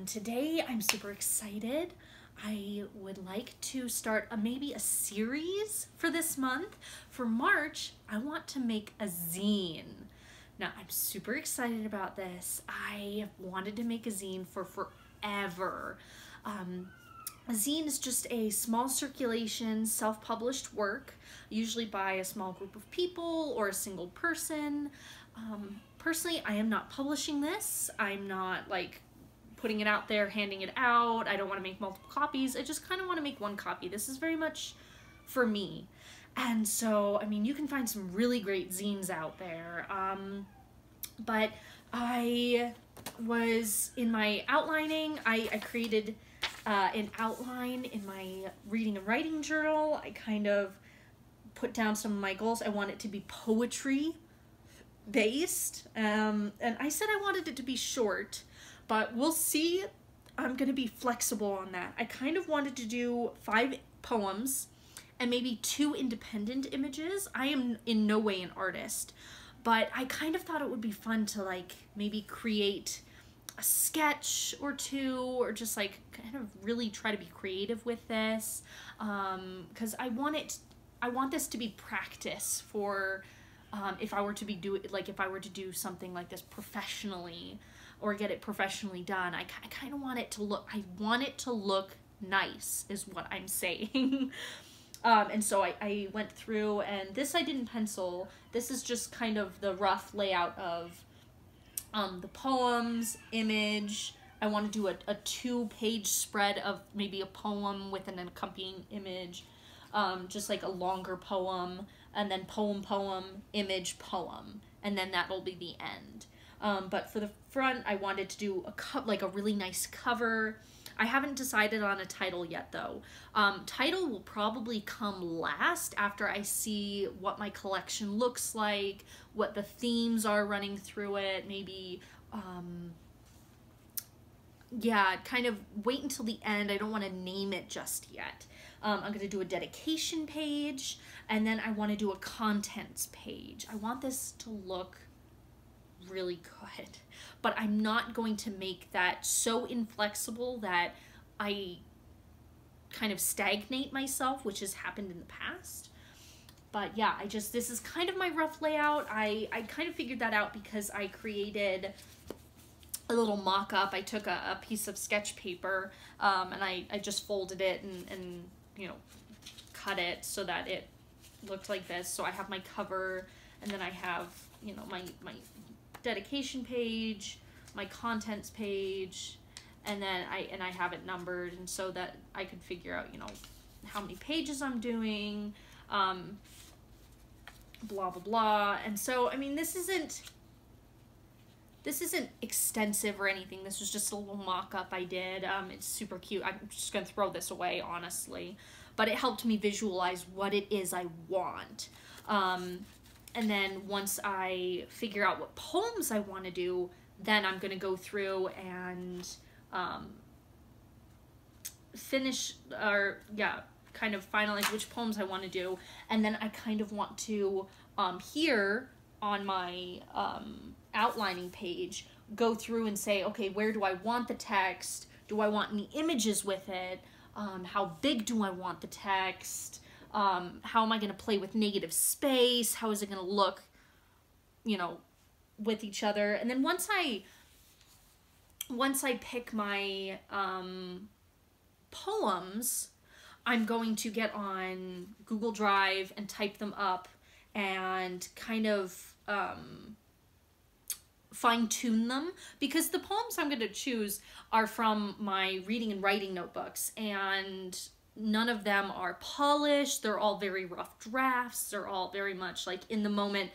Today I'm super excited. I would like to start maybe a series for this month. For March, I want to make a zine. Now, I'm super excited about this. I have wanted to make a zine for forever. A zine is just a small circulation, self-published work, usually by a small group of people or a single person. Personally, I am not publishing this. I'm not like putting it out there, handing it out. I don't want to make multiple copies. I just kind of want to make one copy. This is very much for me. And so, I mean, you can find some really great zines out there. But I was in my outlining, I created an outline in my reading and writing journal. I kind of put down some of my goals. I want it to be poetry based. And I said I wanted it to be short, but we'll see. I'm going to be flexible on that. I kind of wanted to do 5 poems and maybe 2 independent images. I am in no way an artist, but I kind of thought it would be fun to like maybe create a sketch or 2, or just like kind of really try to be creative with this, because I want this to be practice for if I were to do something like this professionally or get it professionally done. I kind of want it to look, I want it to look nice is what I'm saying. And so I went through, and this I didn't pencil. This is just kind of the rough layout of the poems, image. I want to do a 2-page spread of maybe a poem with an accompanying image, just like a longer poem, and then poem, image, poem, and then that'll be the end. But for the front, I wanted to do a really nice cover. I haven't decided on a title yet, though. Title will probably come last after I see what my collection looks like, what the themes are running through it, maybe, yeah, kind of wait until the end. I don't want to name it just yet. I'm going to do a dedication page, and then I want to do a contents page. I want this to look really good, but I'm not going to make that so inflexible that I kind of stagnate myself, which has happened in the past. But yeah, this is kind of my rough layout. I kind of figured that out because I created a little mock-up. I took a piece of sketch paper, and I just folded it and you know, cut it so that it looked like this. So I have my cover, and then I have, you know, my dedication page, my contents page, and then I have it numbered, and so that I could figure out, you know, how many pages I'm doing, blah blah blah. And so, I mean, this isn't extensive or anything. This was just a little mock-up I did. It's super cute. I'm just gonna throw this away, honestly, but it helped me visualize what it is I want. And then once I figure out what poems I want to do, then I'm going to go through and kind of finalize which poems I want to do. And then I kind of want to, here on my outlining page, go through and say, okay, where do I want the text? Do I want any images with it? How big do I want the text? How am I going to play with negative space? How is it going to look, you know, with each other? And then once I pick my poems, I'm going to get on Google Drive and type them up and kind of fine-tune them, because the poems I'm going to choose are from my reading and writing notebooks, and none of them are polished. They're all very rough drafts. They're all very much like in the moment,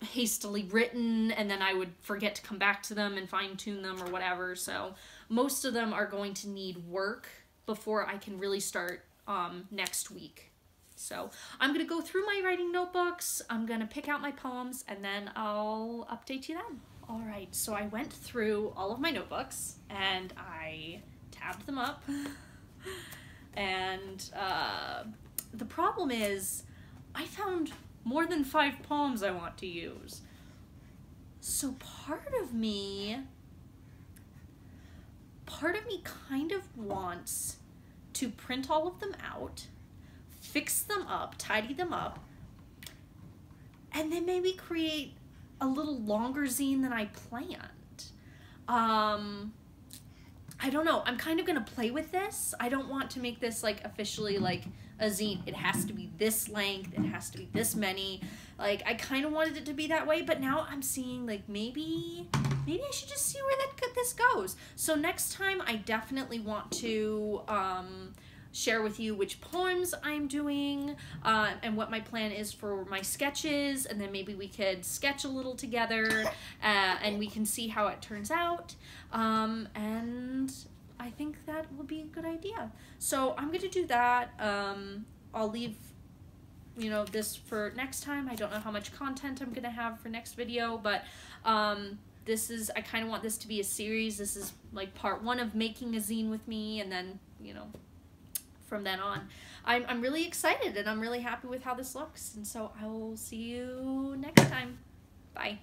hastily written, and then I would forget to come back to them and fine-tune them or whatever. So most of them are going to need work before I can really start next week. So I'm going to go through my writing notebooks. I'm going to pick out my poems, and then I'll update you then. All right, so I went through all of my notebooks and I tabbed them up. And the problem is I found more than 5 poems I want to use. So part of me part of me kind of wants to print all of them out, fix them up, tidy them up, and then maybe create a little longer zine than I planned. I don't know. I'm kind of gonna play with this. I don't want to make this like officially like a zine. It has to be this length. It has to be this many. Like, I kind of wanted it to be that way, but now I'm seeing like maybe I should just see where this goes. So next time I definitely want to share with you which poems I'm doing and what my plan is for my sketches, and then maybe we could sketch a little together and we can see how it turns out, and I think that would be a good idea. So I'm gonna do that. I'll leave, you know, this for next time. I don't know how much content I'm gonna have for next video, but this is, I kind of want this to be a series. This is like part 1 of making a zine with me, and then, you know, from then on. I'm really excited and I'm really happy with how this looks, and so I will see you next time. Bye.